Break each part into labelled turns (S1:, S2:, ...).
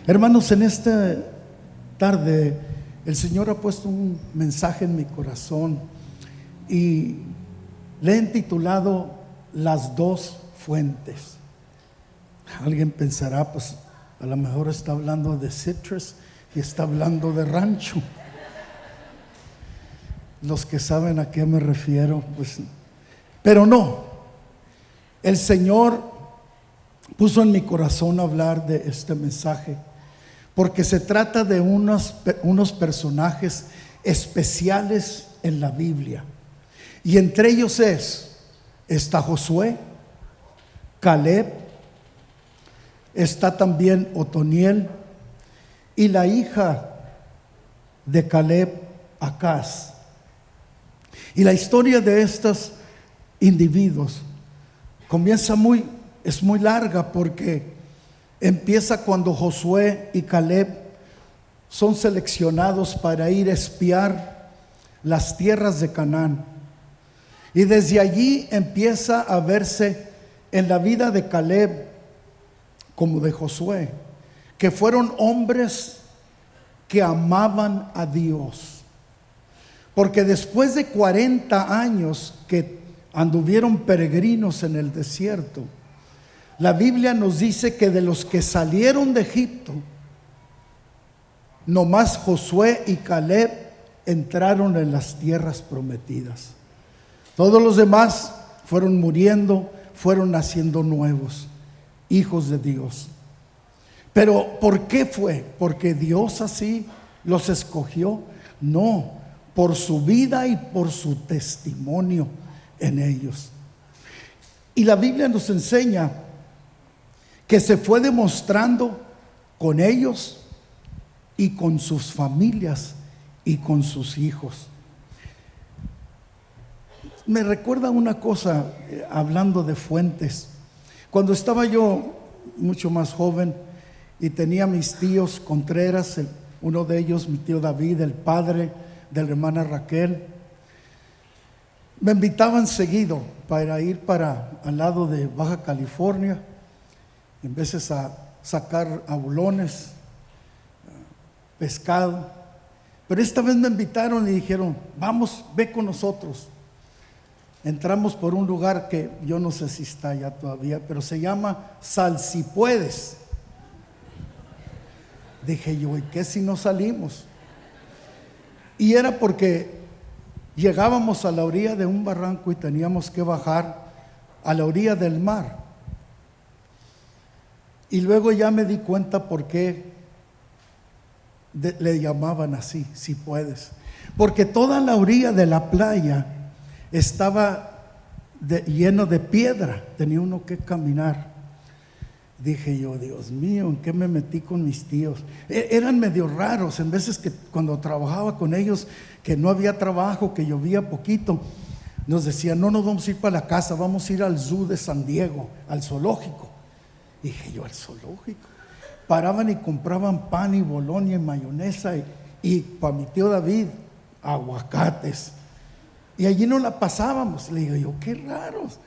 S1: Hermanos, en esta tarde el Señor ha puesto un mensaje en mi corazón y le he intitulado Las dos fuentes. Alguien pensará, pues a lo mejor está hablando de citrus y está hablando de rancho. Los que saben a qué me refiero, pues, pero no. El Señor puso en mi corazón hablar de este mensaje porque se trata de unos personajes especiales en la Biblia, y entre ellos está Josué, Caleb, está también Otoniel y la hija de Caleb, Acaz. Y la historia de estos individuos es muy larga, porque empieza cuando Josué y Caleb son seleccionados para ir a espiar las tierras de Canaán. Y desde allí empieza a verse en la vida de Caleb como de Josué, que fueron hombres que amaban a Dios. Porque después de 40 años que anduvieron peregrinos en el desierto, la Biblia nos dice que de los que salieron de Egipto, nomás Josué y Caleb entraron en las tierras prometidas. Todos los demás fueron muriendo, fueron naciendo nuevos, hijos de Dios. Pero ¿por qué fue? ¿Porque Dios así los escogió? No, por su vida y por su testimonio en ellos. Y la Biblia nos enseña que se fue demostrando con ellos y con sus familias y con sus hijos. Me recuerda una cosa, hablando de fuentes. Cuando estaba yo mucho más joven y tenía mis tíos Contreras, uno de ellos, mi tío David, el padre de la hermana Raquel, me invitaban seguido para ir al lado de Baja California, en veces a sacar abulones, pescado. Pero esta vez me invitaron y dijeron: vamos, ve con nosotros. Entramos por un lugar que yo no sé si está ya todavía, pero se llama Salsipuedes. Dije yo: ¿y qué si no salimos? Y era porque llegábamos a la orilla de un barranco y teníamos que bajar a la orilla del mar. Y luego ya me di cuenta por qué le llamaban así, si puedes. Porque toda la orilla de la playa estaba lleno de piedra, tenía uno que caminar. Dije yo: Dios mío, ¿en qué me metí con mis tíos? Eran medio raros, en veces que cuando trabajaba con ellos, que no había trabajo, que llovía poquito, nos decían: no nos vamos a ir para la casa, vamos a ir al zoo de San Diego, al zoológico. Dije yo: al zoológico. Paraban y compraban pan y bolonia y mayonesa y para mi tío David aguacates, y allí no la pasábamos. Le digo yo: qué raros.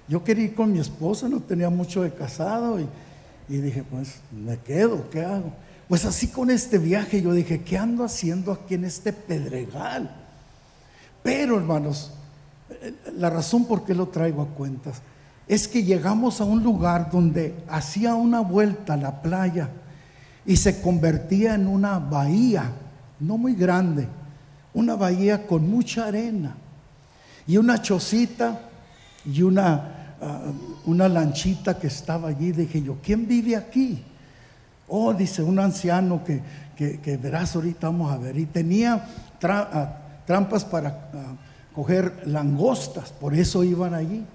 S1: Yo quería ir con mi esposa, no tenía mucho de casado, y dije: pues me quedo, ¿qué hago? Pues así con este viaje yo dije: ¿qué ando haciendo aquí en este pedregal? Pero hermanos, la razón por qué lo traigo a cuentas es que llegamos a un lugar donde hacía una vuelta a la playa y se convertía en una bahía, no muy grande, una bahía con mucha arena y una chocita y una lanchita que estaba allí. Dije yo: ¿quién vive aquí? Oh, dice un anciano que verás ahorita, vamos a ver. Y tenía trampas para coger langostas, por eso iban allí.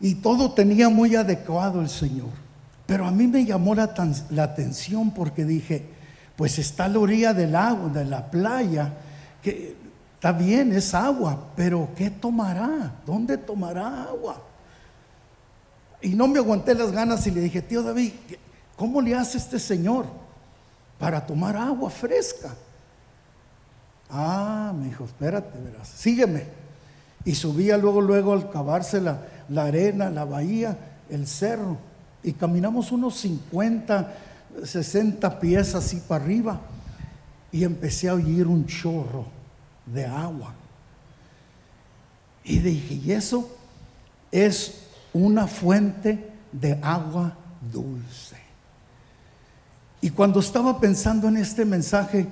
S1: Y todo tenía muy adecuado el Señor. Pero a mí me llamó la atención, porque dije: pues está a la orilla del agua, de la playa, que está bien, es agua, pero ¿qué tomará? ¿Dónde tomará agua? Y no me aguanté las ganas y le dije: tío David, ¿cómo le hace este señor para tomar agua fresca? Me dijo: espérate, verás, sígueme. Y subía luego al cavarse la arena, la bahía, el cerro, y caminamos unos 50 60 pies así para arriba, y empecé a oír un chorro de agua. Y dije, y eso es una fuente de agua dulce. Y cuando estaba pensando en este mensaje,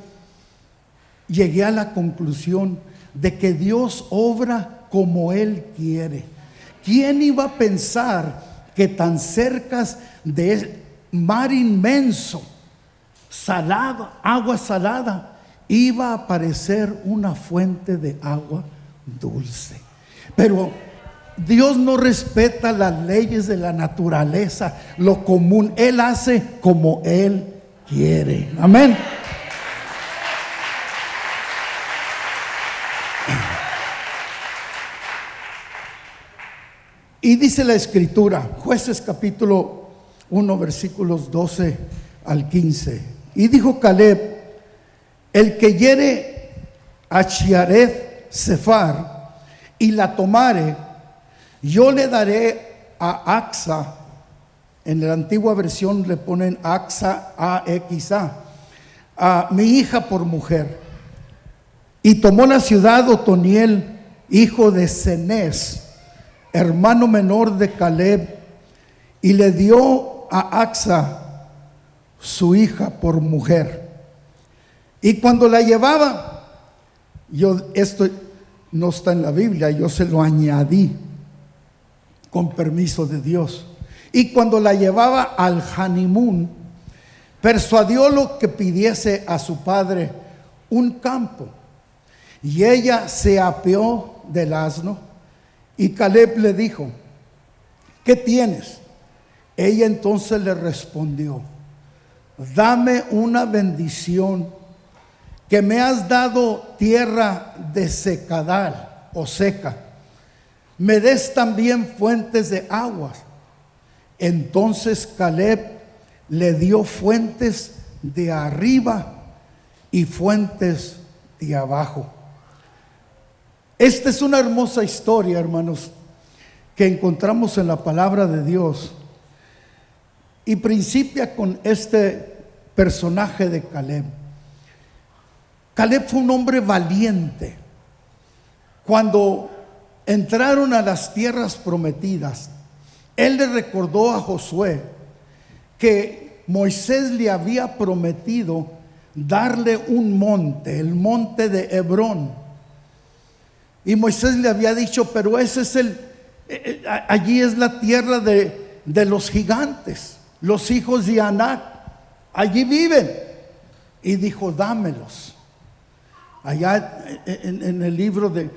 S1: llegué a la conclusión de que Dios obra como Él quiere. ¿Quién iba a pensar que tan cerca de mar inmenso, salado, agua salada, iba a aparecer una fuente de agua dulce? Pero Dios no respeta las leyes de la naturaleza, lo común. Él hace como Él quiere. Amén. Y dice la Escritura, Jueces capítulo 1, versículos 12 al 15. Y dijo Caleb: el que hiere a Chiareth Sephar y la tomare, yo le daré a Axa. En la antigua versión le ponen Axa, AXA, a mi hija por mujer. Y tomó la ciudad Otoniel, hijo de Cenez, hermano menor de Caleb, y le dio a Axa, su hija, por mujer. Y cuando la llevaba, esto no está en la Biblia, yo se lo añadí con permiso de Dios. Y cuando la llevaba al Hanimún, persuadiólo que pidiese a su padre un campo. Y ella se apeó del asno, y Caleb le dijo: ¿qué tienes? Ella entonces le respondió: dame una bendición, que me has dado tierra de secadal o seca, me des también fuentes de aguas. Entonces Caleb le dio fuentes de arriba y fuentes de abajo. Esta es una hermosa historia, hermanos, que encontramos en la palabra de Dios, y principia con este personaje de Caleb. Caleb fue un hombre valiente. Cuando entraron a las tierras prometidas, él le recordó a Josué que Moisés le había prometido darle un monte, el monte de Hebrón. Y Moisés le había dicho: pero ese es allí es la tierra de los gigantes, los hijos de Anac, allí viven. Y dijo: dámelos. Allá en el libro de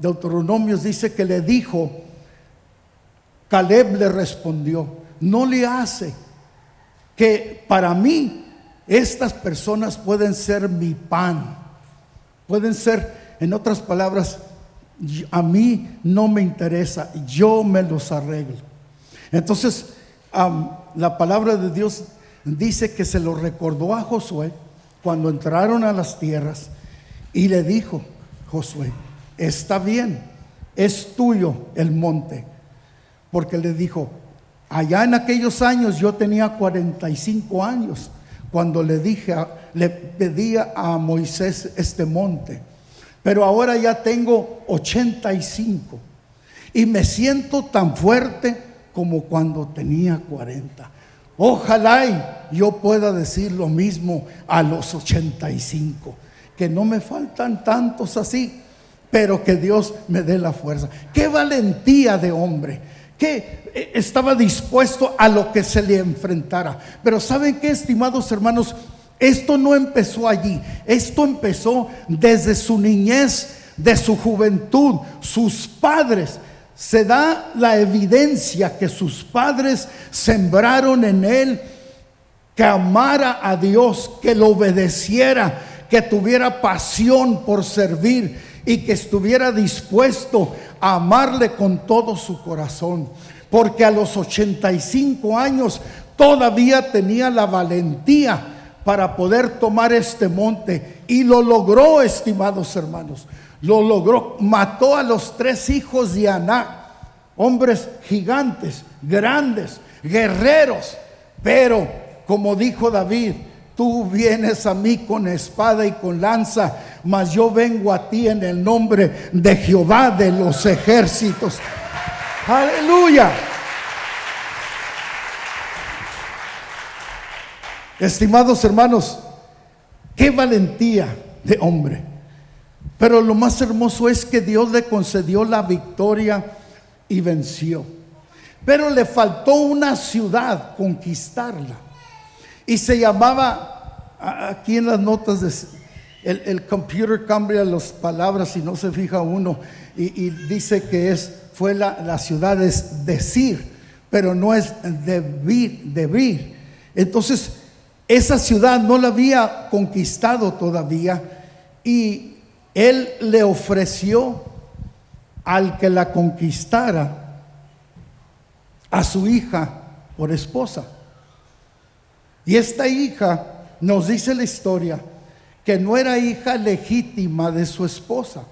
S1: Deuteronomios dice que le dijo, Caleb le respondió: no le hace, que para mí estas personas pueden ser mi pan, pueden ser, en otras palabras, a mí no me interesa, yo me los arreglo. Entonces la palabra de Dios dice que se lo recordó a Josué cuando entraron a las tierras, y le dijo: Josué, está bien, es tuyo el monte. Porque le dijo: allá en aquellos años yo tenía 45 años cuando le pedía a Moisés este monte, pero ahora ya tengo 85 y me siento tan fuerte como cuando tenía 40. Ojalá y yo pueda decir lo mismo a los 85, que no me faltan tantos así, pero que Dios me dé la fuerza. Qué valentía de hombre, que estaba dispuesto a lo que se le enfrentara. Pero ¿saben qué, estimados hermanos? Esto no empezó allí, esto empezó desde su niñez, de su juventud. Sus padres, se da la evidencia que sus padres sembraron en él que amara a Dios, que lo obedeciera, que tuviera pasión por servir y que estuviera dispuesto a amarle con todo su corazón. Porque a los 85 años todavía tenía la valentía para poder tomar este monte, y lo logró, estimados hermanos. Lo logró. Mató a los 3 hijos de Anac, hombres gigantes, grandes, guerreros, pero como dijo David: tú vienes a mí con espada y con lanza, mas yo vengo a ti en el nombre de Jehová de los ejércitos. Aleluya. Estimados hermanos, qué valentía de hombre. Pero lo más hermoso es que Dios le concedió la victoria y venció. Pero le faltó una ciudad conquistarla. Y se llamaba, aquí en las notas, el computer cambia las palabras y no se fija uno. Y dice que fue la ciudad es Decir, pero no es Debir. Entonces, esa ciudad no la había conquistado todavía. Y él le ofreció al que la conquistara a su hija por esposa. Y esta hija, nos dice la historia, que no era hija legítima de su esposa,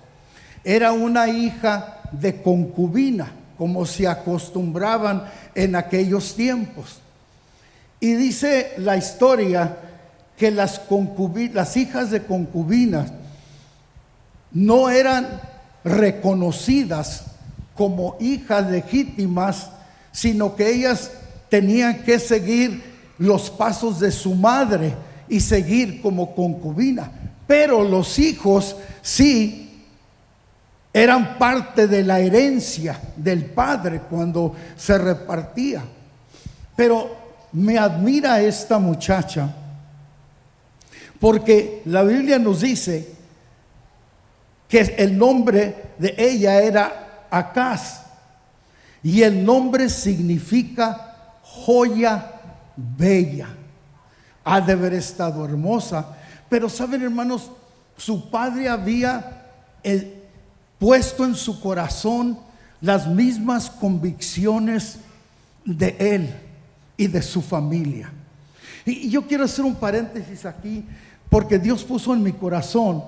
S1: era una hija de concubina, como se acostumbraban en aquellos tiempos. Y dice la historia que las hijas de concubinas no eran reconocidas como hijas legítimas, sino que ellas tenían que seguir los pasos de su madre y seguir como concubina. Pero los hijos sí eran parte de la herencia del padre cuando se repartía. Pero me admira esta muchacha, porque la Biblia nos dice que el nombre de ella era Acaz, y el nombre significa joya bella. Ha de haber estado hermosa. Pero saben, hermanos, su padre había puesto en su corazón las mismas convicciones de él y de su familia. Y yo quiero hacer un paréntesis aquí, porque Dios puso en mi corazón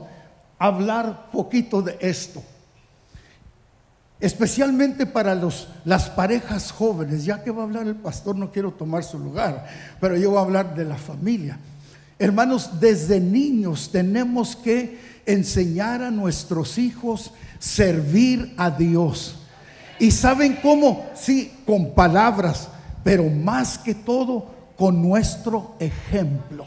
S1: hablar poquito de esto, especialmente para las parejas jóvenes. Ya que va a hablar el pastor, no quiero tomar su lugar, pero yo voy a hablar de la familia. Hermanos, desde niños tenemos que enseñar a nuestros hijos servir a Dios. ¿Y saben cómo? Sí, con palabras, pero más que todo con nuestro ejemplo.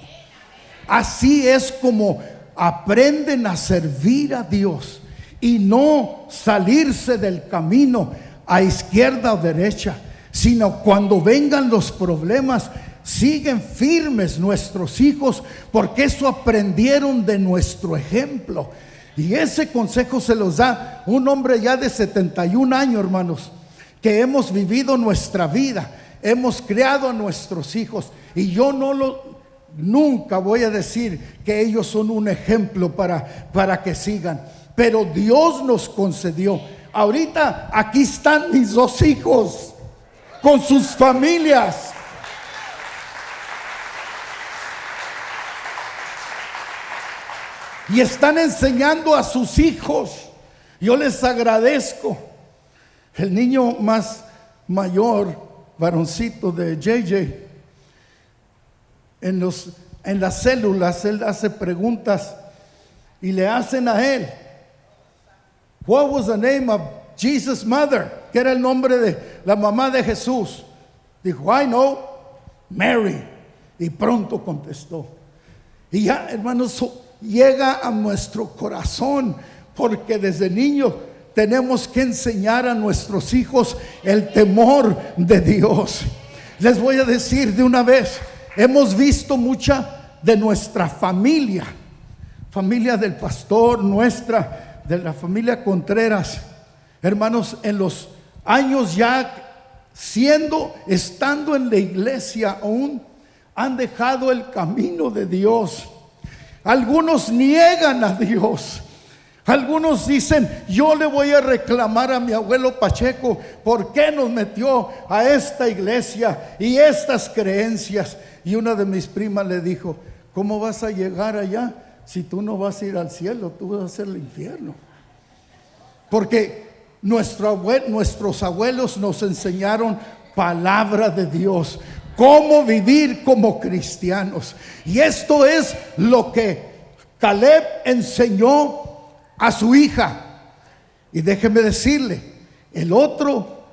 S1: Así es como aprenden a servir a Dios, y no salirse del camino a izquierda o derecha, sino cuando vengan los problemas, siguen firmes nuestros hijos, porque eso aprendieron de nuestro ejemplo. Y ese consejo se los da un hombre ya de 71 años, hermanos, que hemos vivido nuestra vida, hemos criado a nuestros hijos, y yo nunca voy a decir que ellos son un ejemplo para que sigan, pero Dios nos concedió. Ahorita aquí están mis dos hijos con sus familias. Y están enseñando a sus hijos. Yo les agradezco. El niño más mayor, varoncito de JJ, en las células, él hace preguntas y le hacen a él: what was the name of Jesus' mother? ¿Qué era el nombre de la mamá de Jesús? Dijo: I know, Mary. Y pronto contestó. Y ya, hermanos, llega a nuestro corazón, porque desde niños tenemos que enseñar a nuestros hijos el temor de Dios. Les voy a decir de una vez, hemos visto mucha de nuestra familia del pastor, de la familia Contreras, hermanos, en los años ya estando en la iglesia aún, han dejado el camino de Dios. Algunos niegan a Dios. Algunos dicen: yo le voy a reclamar a mi abuelo Pacheco, ¿por qué nos metió a esta iglesia y estas creencias? Y una de mis primas le dijo: ¿cómo vas a llegar allá si tú no vas a ir al cielo? Tú vas a hacer el infierno. Porque nuestros abuelos nos enseñaron palabra de Dios, cómo vivir como cristianos. Y esto es lo que Caleb enseñó a su hija. Y déjeme decirle, el otro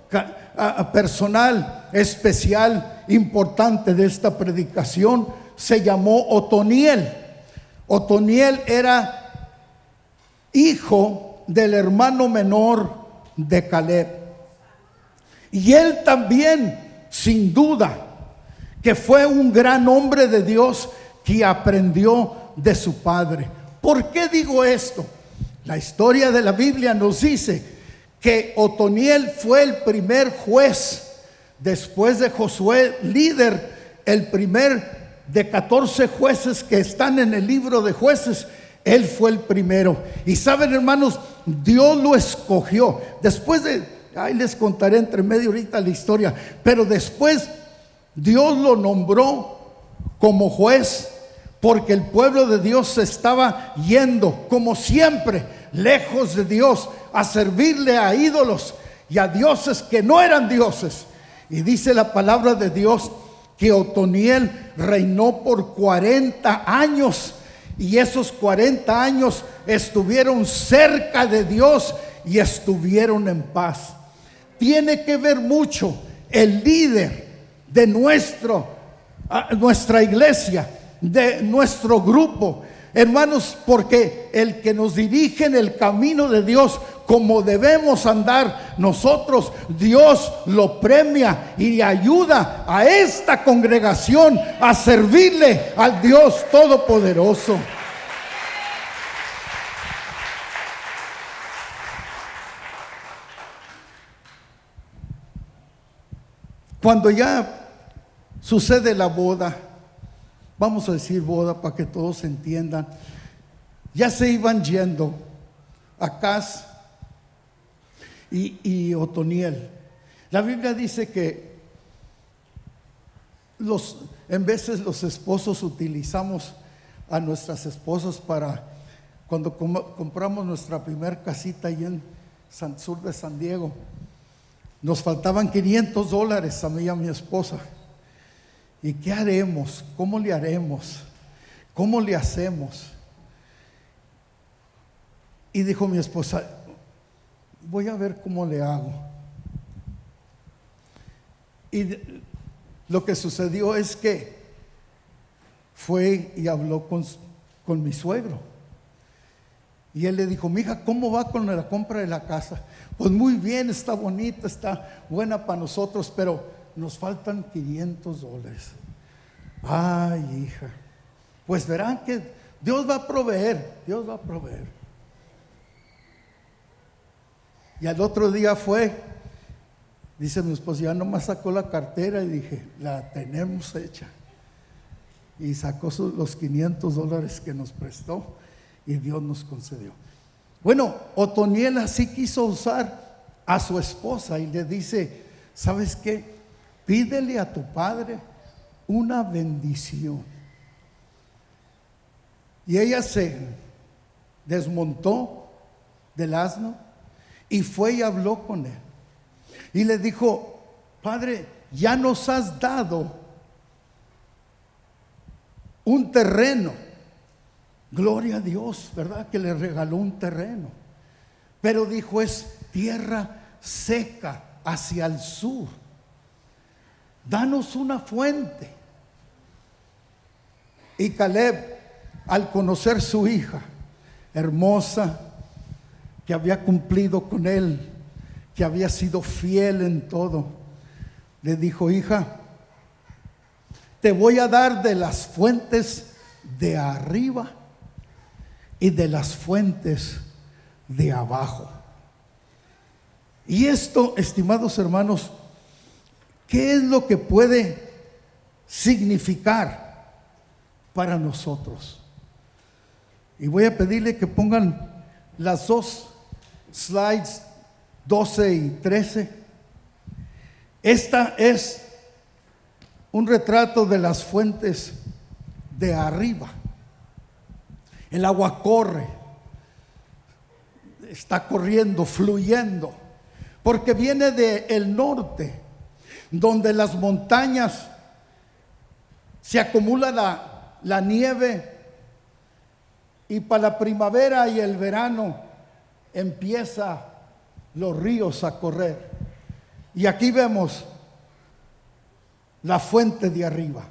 S1: personal especial importante de esta predicación se llamó Otoniel. Otoniel era hijo del hermano menor de Caleb. Y él también, sin duda, que fue un gran hombre de Dios que aprendió de su padre. ¿Por qué digo esto? La historia de la Biblia nos dice que Otoniel fue el primer juez después de Josué, líder, el primer de 14 jueces que están en el libro de Jueces. Él fue el primero. Y saben, hermanos, Dios lo escogió. Después de, ahí les contaré entre medio ahorita la historia, pero después Dios lo nombró como juez, porque el pueblo de Dios se estaba yendo, como siempre, lejos de Dios, a servirle a ídolos y a dioses que no eran dioses. Y dice la palabra de Dios que Otoniel reinó por 40 años, y esos 40 años estuvieron cerca de Dios y estuvieron en paz. Tiene que ver mucho el líder de nuestra iglesia, de nuestro grupo, hermanos, porque el que nos dirige en el camino de Dios, como debemos andar nosotros, Dios lo premia y ayuda a esta congregación a servirle al Dios Todopoderoso. Cuando ya sucede la boda, vamos a decir boda para que todos entiendan, ya se iban yendo Acaz y Otoniel. La Biblia dice que en veces los esposos utilizamos a nuestras esposas para, cuando compramos nuestra primer casita ahí en sur de San Diego, nos faltaban $500 a mí y a mi esposa. ¿Y qué haremos? ¿Cómo le haremos? ¿Cómo le hacemos? Y dijo mi esposa, voy a ver cómo le hago. Y lo que sucedió es que fue y habló con mi suegro. Y él le dijo, mija, ¿cómo va con la compra de la casa? Pues muy bien, está bonita, está buena para nosotros, pero nos faltan $500. Ay, hija, pues verán que Dios va a proveer, Dios va a proveer. Y al otro día fue, dice mi esposa, ya nomás sacó la cartera y dije, la tenemos hecha. Y sacó los $500 que nos prestó y Dios nos concedió. Bueno, Otoniel así quiso usar a su esposa y le dice, ¿sabes qué? Pídele a tu padre una bendición. Y ella se desmontó del asno y fue y habló con él. Y le dijo, Padre, ya nos has dado un terreno. Gloria a Dios, ¿verdad? Que le regaló un terreno. Pero dijo, es tierra seca hacia el sur. Danos una fuente. Y Caleb, al conocer su hija hermosa, que había cumplido con él, que había sido fiel en todo, le dijo, hija, te voy a dar de las fuentes de arriba y de las fuentes de abajo. Y esto, estimados hermanos, ¿qué es lo que puede significar para nosotros? Y voy a pedirle que pongan las dos slides 12 y 13. Esta es un retrato de las fuentes de arriba. El agua corre, está corriendo, fluyendo, porque viene del norte, donde las montañas se acumula la nieve, y para la primavera y el verano empieza los ríos a correr. Y aquí vemos la fuente de arriba.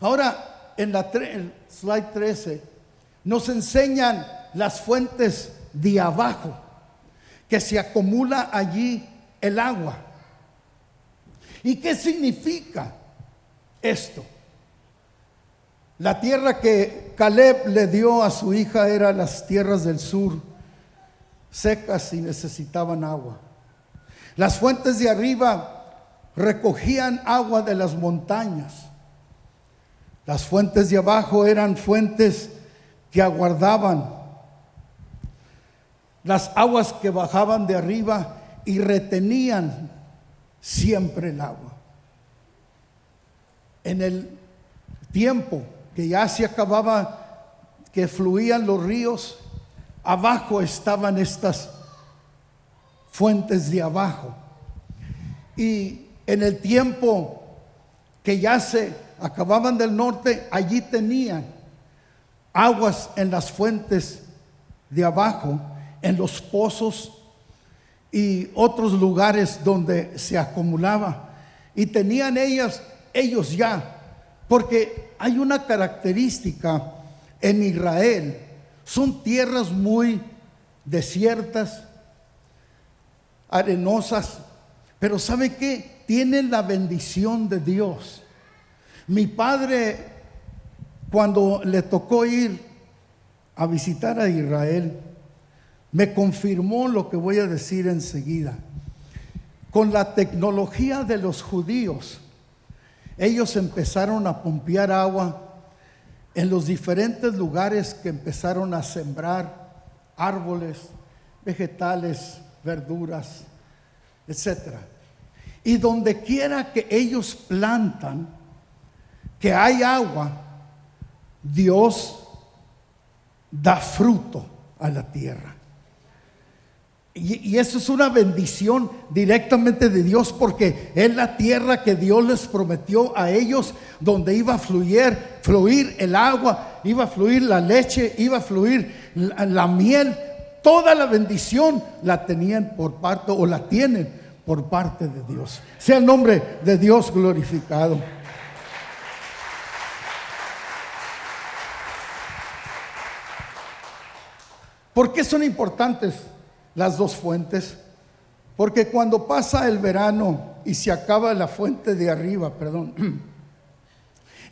S1: Ahora, en el slide 13, nos enseñan las fuentes de abajo, que se acumula allí el agua. ¿Y qué significa esto? La tierra que Caleb le dio a su hija era las tierras del sur, secas y necesitaban agua. Las fuentes de arriba recogían agua de las montañas. Las fuentes de abajo eran fuentes que aguardaban las aguas que bajaban de arriba y retenían siempre el agua. En el tiempo que ya se acababa, que fluían los ríos, abajo estaban estas fuentes de abajo. Y en el tiempo que ya se acababan del norte, allí tenían aguas en las fuentes de abajo, en los pozos y otros lugares donde se acumulaba. Y tenían ellos ya, porque hay una característica en Israel: son tierras muy desiertas, arenosas, pero ¿sabe qué? Tienen la bendición de Dios. Mi padre, cuando le tocó ir a visitar a Israel, me confirmó lo que voy a decir enseguida. Con la tecnología de los judíos, ellos empezaron a pompear agua en los diferentes lugares que empezaron a sembrar árboles, vegetales, verduras, etcétera. Y donde quiera que ellos plantan, que hay agua, Dios da fruto a la tierra. Y eso es una bendición directamente de Dios, porque es la tierra que Dios les prometió a ellos, donde iba a fluir el agua, iba a fluir la leche, iba a fluir la miel. Toda la bendición la tenían por parte, o la tienen por parte de Dios. Sea el nombre de Dios glorificado. ¿Por qué son importantes las dos fuentes? Porque cuando pasa el verano y se acaba la fuente de arriba,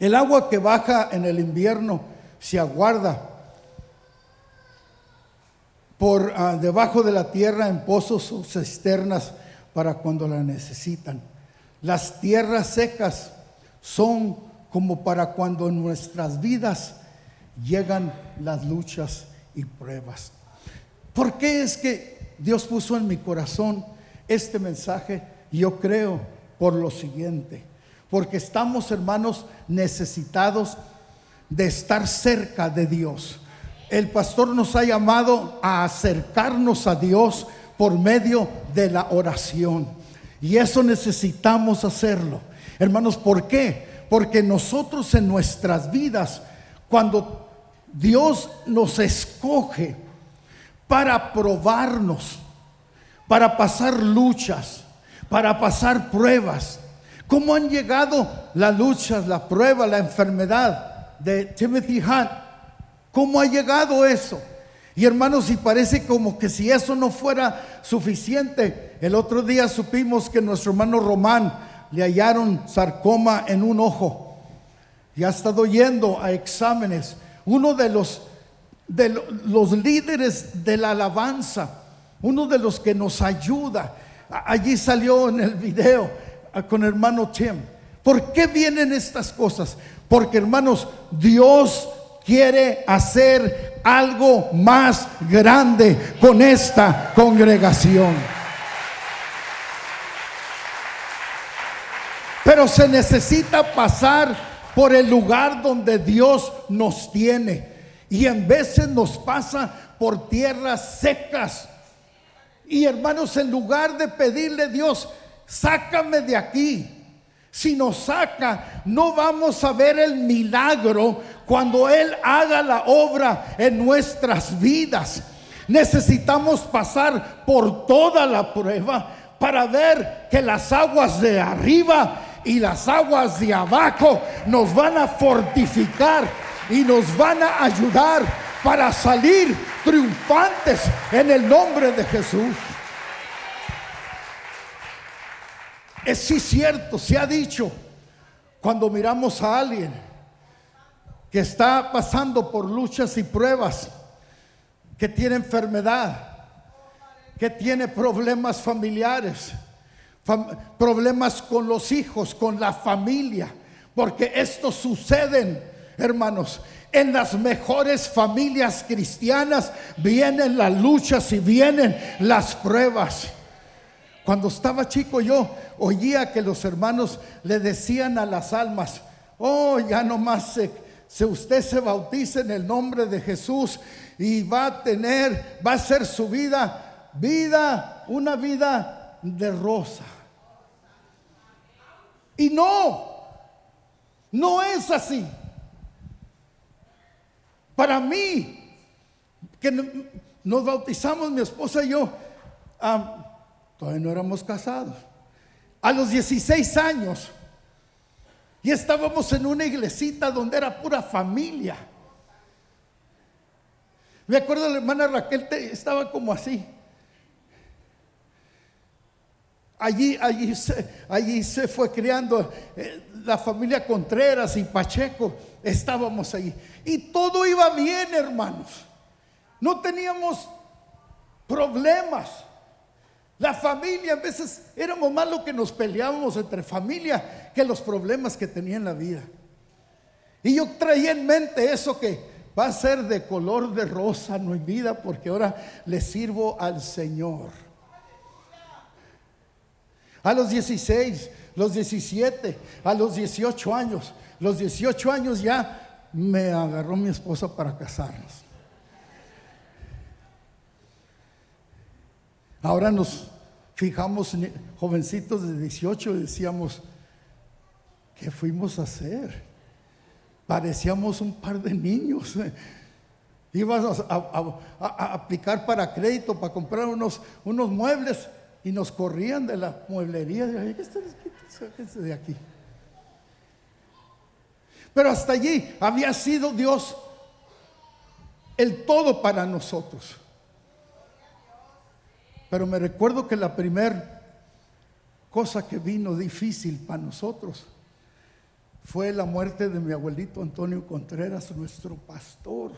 S1: el agua que baja en el invierno se aguarda por debajo de la tierra en pozos o cisternas para cuando la necesitan. Las tierras secas son como para cuando en nuestras vidas llegan las luchas y pruebas. ¿Por qué es que Dios puso en mi corazón este mensaje? Yo creo por lo siguiente: porque estamos, hermanos, necesitados de estar cerca de Dios. El pastor nos ha llamado a acercarnos a Dios por medio de la oración, y eso necesitamos hacerlo, hermanos. ¿Por qué? Porque nosotros en nuestras vidas, cuando Dios nos escoge para probarnos, para pasar luchas, para pasar pruebas, ¿cómo han llegado las luchas, la prueba, la enfermedad de Timothy Hunt? ¿Cómo ha llegado eso? Y hermanos, y parece como que si eso no fuera suficiente, el otro día supimos que nuestro hermano Román le hallaron sarcoma en un ojo y ha estado yendo a exámenes. Uno de los líderes de la alabanza, uno de los que nos ayuda, allí salió en el video con el hermano Tim. ¿Por qué vienen estas cosas? Porque, hermanos, Dios quiere hacer algo más grande con esta congregación. Pero se necesita pasar por el lugar donde Dios nos tiene. Y en veces nos pasa por tierras secas. Y hermanos, en lugar de pedirle a Dios, sácame de aquí, Si nos saca, no vamos a ver el milagro cuando Él haga la obra en nuestras vidas. Necesitamos pasar por toda la prueba para ver que las aguas de arriba y las aguas de abajo nos van a fortificar y nos van a ayudar para salir triunfantes en el nombre de Jesús. Es sí cierto, se ha dicho, cuando miramos a alguien que está pasando por luchas y pruebas, que tiene enfermedad, que tiene problemas familiares, problemas con los hijos, con la familia, porque estos suceden, hermanos, en las mejores familias cristianas vienen las luchas y vienen las pruebas. Cuando estaba chico yo oía que los hermanos le decían a las almas: oh, ya nomás usted se bautiza en el nombre de Jesús y va a ser su vida, una vida de rosa. Y no es así. Para mí, que nos bautizamos mi esposa y yo, todavía no éramos casados, a los 16 años, y estábamos en una iglesita donde era pura familia. Me acuerdo, la hermana Raquel estaba como así. Allí se fue criando la familia Contreras y Pacheco. Estábamos ahí y todo iba bien, hermanos. No teníamos problemas. La familia, a veces éramos más lo que nos peleábamos entre familia que los problemas que tenía en la vida. Y yo traía en mente eso, que va a ser de color de rosa mi vida, porque ahora le sirvo al Señor. A los 16, los 17, a los 18 años, los 18 años ya me agarró mi esposa para casarnos. Ahora nos fijamos, jovencitos de 18, y decíamos: ¿qué fuimos a hacer? Parecíamos un par de niños. Íbamos a aplicar para crédito, para comprar unos muebles, y nos corrían de la mueblería. Sáquense de aquí. Pero hasta allí había sido Dios el todo para nosotros. Pero me recuerdo que la primera cosa que vino difícil para nosotros fue la muerte de mi abuelito Antonio Contreras, nuestro pastor.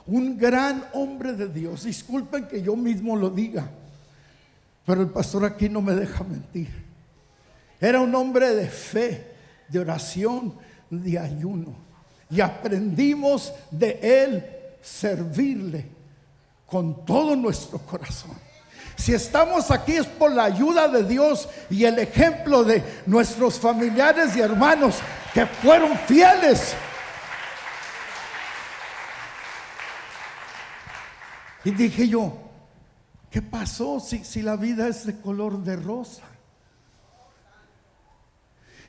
S1: Un gran hombre de Dios. Disculpen que yo mismo lo diga, pero el pastor aquí no me deja mentir. Era un hombre de fe, de oración, de ayuno. Y aprendimos de él servirle con todo nuestro corazón. Si estamos aquí es por la ayuda de Dios y el ejemplo de nuestros familiares y hermanos que fueron fieles. Y dije yo: ¿qué pasó si la vida es de color de rosa?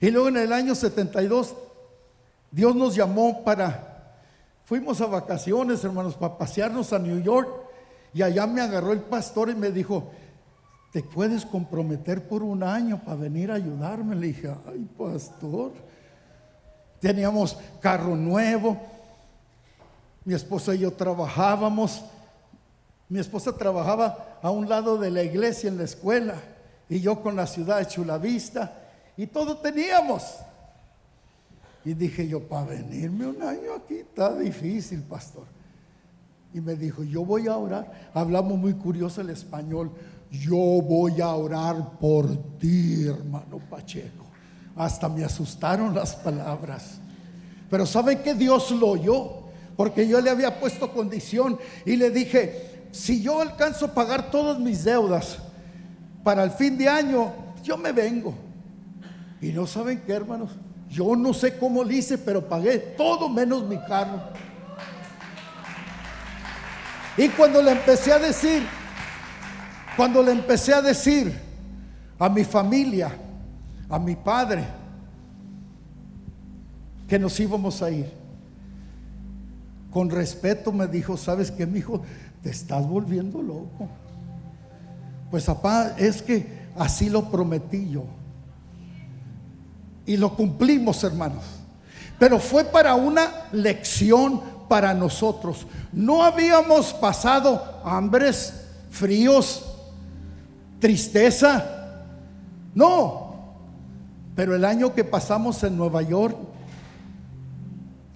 S1: Y luego en el año 72 Dios nos llamó fuimos a vacaciones, hermanos, para pasearnos a New York. Y allá me agarró el pastor y me dijo: ¿te puedes comprometer por un año para venir a ayudarme? Le dije: ay, pastor. Teníamos carro nuevo, mi esposa y yo trabajábamos. Mi esposa trabajaba a un lado de la iglesia en la escuela, y yo con la ciudad de Chula Vista, y todo teníamos. Y dije yo: para venirme un año aquí está difícil, pastor. Y me dijo: yo voy a orar. Hablamos muy curioso el español. Yo voy a orar por ti, hermano Pacheco. Hasta me asustaron las palabras. Pero ¿saben qué? Dios lo oyó, porque yo le había puesto condición y le dije: si yo alcanzo a pagar todas mis deudas para el fin de año, yo me vengo. Y no saben qué, hermanos, yo no sé cómo lo hice, pero pagué todo menos mi carro. Y cuando le empecé a decir a mi familia, a mi padre, que nos íbamos a ir. Con respeto me dijo: ¿sabes qué, mijo? Te estás volviendo loco. Pues papá, es que así lo prometí yo. Y lo cumplimos, hermanos. Pero fue para una lección para nosotros. No habíamos pasado hambres, fríos, tristeza. No. Pero el año que pasamos en Nueva York,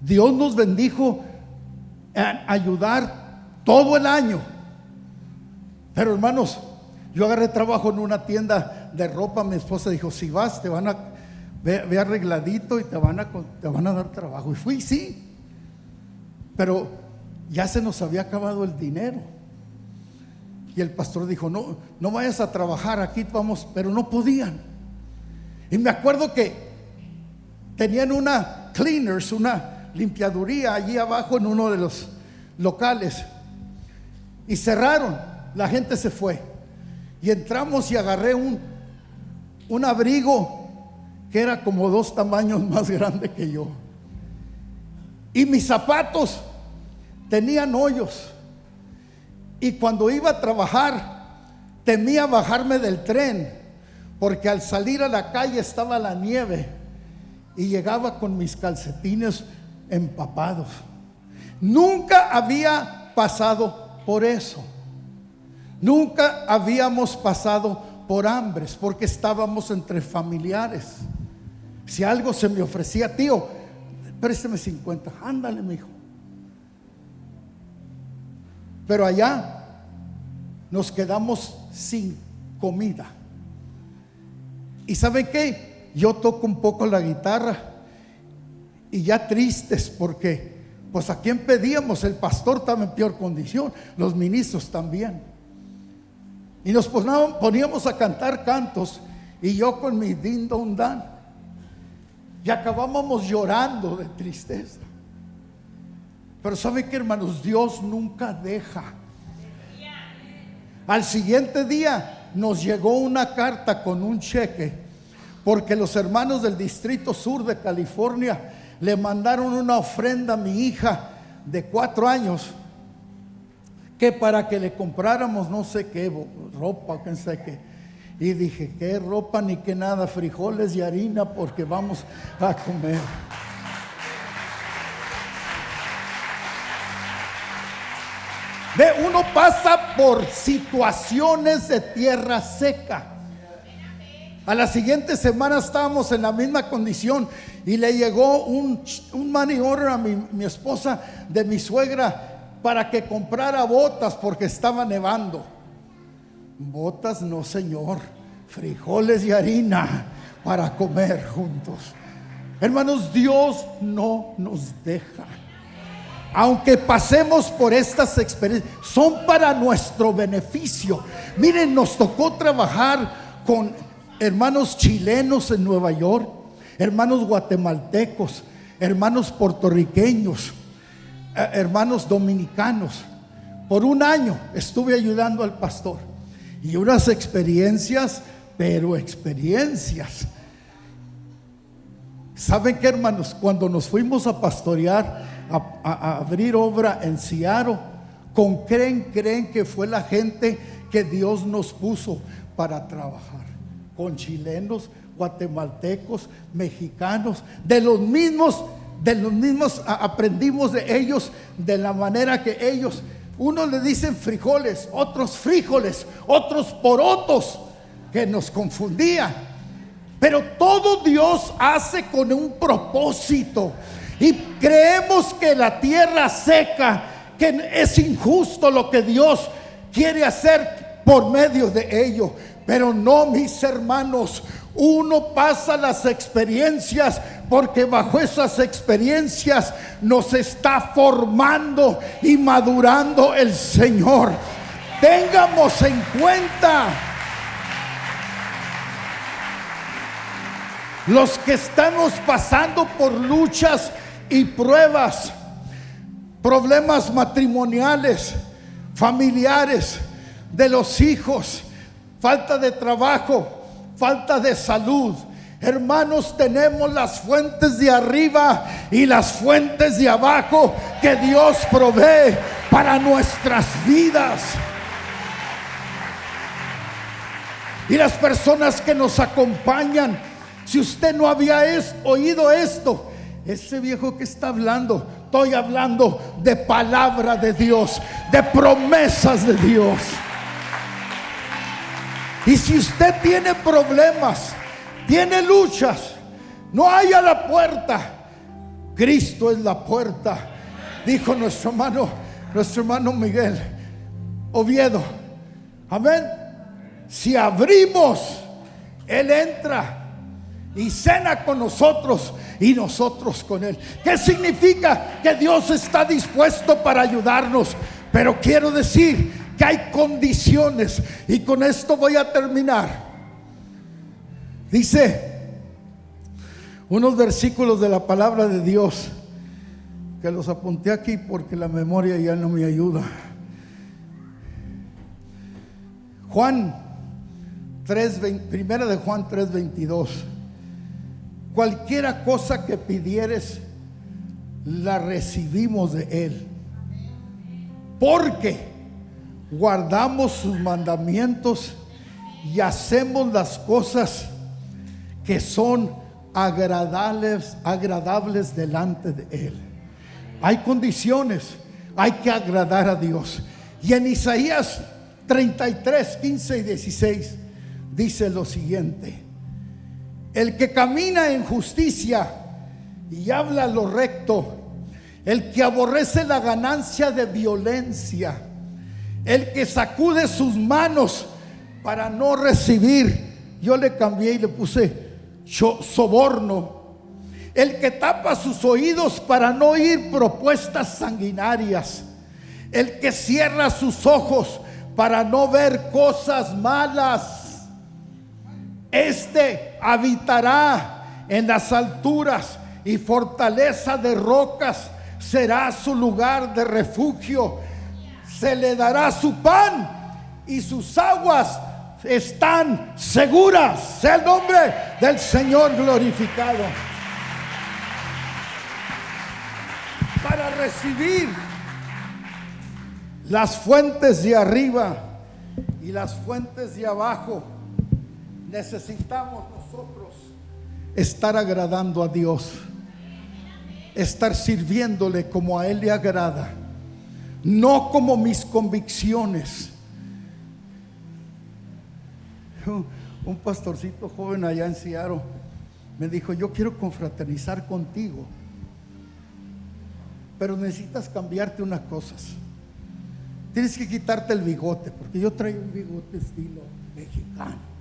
S1: Dios nos bendijo a ayudar todo el año. Pero hermanos, yo agarré trabajo en una tienda de ropa. Mi esposa dijo: si vas, te van a ve arregladito y te van a dar trabajo. Y fui, sí. Pero ya se nos había acabado el dinero. Y el pastor dijo: no vayas a trabajar, aquí vamos. Pero no podían. Y me acuerdo que tenían una cleaners, una limpiaduría allí abajo en uno de los locales, y cerraron. La gente se fue y entramos, y agarré un abrigo que era como 2 tamaños más grande que yo, y mis zapatos tenían hoyos, y cuando iba a trabajar temía bajarme del tren, porque al salir a la calle estaba la nieve y llegaba con mis calcetines empapados. Nunca había pasado por eso. Nunca habíamos pasado por hambres, porque estábamos entre familiares. Si algo se me ofrecía: tío, présteme 50, ándale, mijo. Pero allá nos quedamos sin comida. ¿Y saben qué? Yo toco un poco la guitarra, y ya tristes, porque pues a quién pedíamos. El pastor estaba en peor condición, los ministros también, y nos poníamos a cantar cantos, y yo con mi din don dan, y acabábamos llorando de tristeza. Pero ¿saben qué, hermanos? Dios nunca deja. Al siguiente día nos llegó una carta con un cheque, porque los hermanos del Distrito Sur de California le mandaron una ofrenda a mi hija de 4 años, que para que le compráramos no sé qué, ropa, qué sé qué. Y dije: qué ropa ni qué nada, frijoles y harina, porque vamos a comer. Ve, uno pasa por situaciones de tierra seca. A la siguiente semana estábamos en la misma condición, y le llegó un money order a mi esposa de mi suegra para que comprara botas, porque estaba nevando. Botas no, señor, frijoles y harina para comer juntos. Hermanos, Dios no nos deja. Aunque pasemos por estas experiencias, son para nuestro beneficio. Miren, nos tocó trabajar con hermanos chilenos en Nueva York, hermanos guatemaltecos, hermanos puertorriqueños, hermanos dominicanos. Por 1 año estuve ayudando al pastor, y unas experiencias, pero experiencias. ¿Saben qué, hermanos? Cuando nos fuimos a pastorear, a abrir obra en Seattle, creen que fue la gente que Dios nos puso para trabajar, con chilenos, guatemaltecos, mexicanos, de los mismos aprendimos de ellos, de la manera que ellos, unos le dicen frijoles, otros porotos, que nos confundían. Pero todo Dios hace con un propósito, y creemos que la tierra seca, que es injusto lo que Dios quiere hacer por medio de ello. Pero no, mis hermanos, uno pasa las experiencias, porque bajo esas experiencias nos está formando y madurando el Señor. Tengamos en cuenta, los que estamos pasando por luchas y pruebas, problemas matrimoniales, familiares, de los hijos, falta de trabajo, falta de salud. Hermanos, tenemos las fuentes de arriba y las fuentes de abajo que Dios provee para nuestras vidas. Y las personas que nos acompañan, si usted no había oído esto, ese viejo que está hablando, estoy hablando de palabra de Dios, de promesas de Dios. Y si usted tiene problemas, tiene luchas, no hay a la puerta, Cristo es la puerta, dijo nuestro hermano Miguel Oviedo. Amén. Si abrimos, Él entra y cena con nosotros y nosotros con Él. ¿Qué significa? Que Dios está dispuesto para ayudarnos, pero quiero decir que hay condiciones, y con esto voy a terminar. Dice unos versículos de la palabra de Dios que los apunté aquí porque la memoria ya no me ayuda. Primera de Juan 3:22. Cualquiera cosa que pidieres, la recibimos de Él, porque guardamos sus mandamientos y hacemos las cosas que son agradables delante de Él. Hay condiciones, hay que agradar a Dios. Y en Isaías 33, 15 y 16 dice lo siguiente: el que camina en justicia y habla lo recto, el que aborrece la ganancia de violencia, el que sacude sus manos para no recibir, yo le cambié y le puse soborno, el que tapa sus oídos para no oír propuestas sanguinarias, el que cierra sus ojos para no ver cosas malas, este habitará en las alturas y fortaleza de rocas será su lugar de refugio. Se le dará su pan y sus aguas están seguras. Sea el nombre del Señor glorificado. Para recibir las fuentes de arriba y las fuentes de abajo, necesitamos nosotros estar agradando a Dios, estar sirviéndole como a Él le agrada, no como mis convicciones. Un pastorcito joven allá en Seattle me dijo: yo quiero confraternizar contigo, pero necesitas cambiarte unas cosas. Tienes que quitarte el bigote, porque yo traigo un bigote estilo mexicano.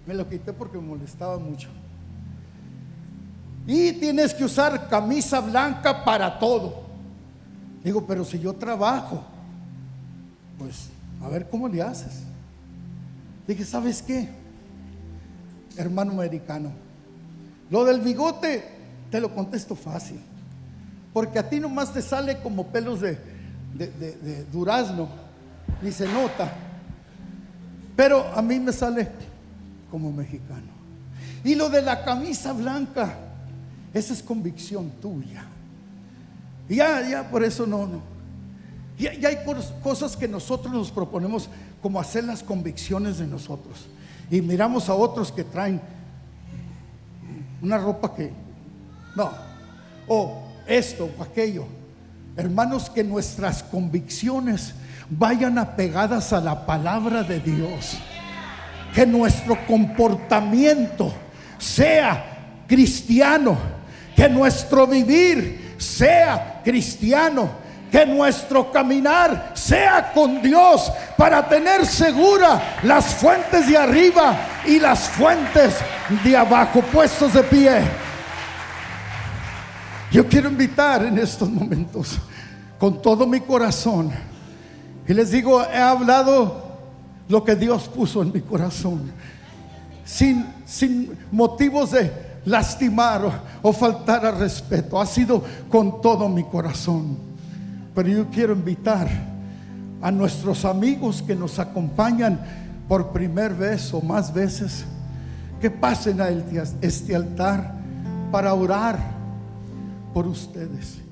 S1: Me lo quité porque me molestaba mucho. Y tienes que usar camisa blanca para todo. Digo, pero si yo trabajo, pues a ver cómo le haces. Dije, ¿sabes qué, hermano americano? Lo del bigote te lo contesto fácil, porque a ti nomás te sale como pelos de durazno, ni se nota, pero a mí me sale como mexicano. Y lo de la camisa blanca, esa es convicción tuya. Y ya por eso no. Ya hay cosas que nosotros nos proponemos, como hacer las convicciones de nosotros, y miramos a otros que traen una ropa que no, o esto o aquello. Hermanos, que nuestras convicciones vayan apegadas a la palabra de Dios, que nuestro comportamiento sea cristiano, que nuestro vivir sea cristiano, que nuestro caminar sea con Dios, para tener segura las fuentes de arriba y las fuentes de abajo. Puestos de pie, yo quiero invitar en estos momentos con todo mi corazón, y les digo, he hablado lo que Dios puso en mi corazón, sin motivos de lastimar o faltar al respeto. Ha sido con todo mi corazón. Pero yo quiero invitar a nuestros amigos que nos acompañan por primera vez o más veces, que pasen a este altar para orar por ustedes.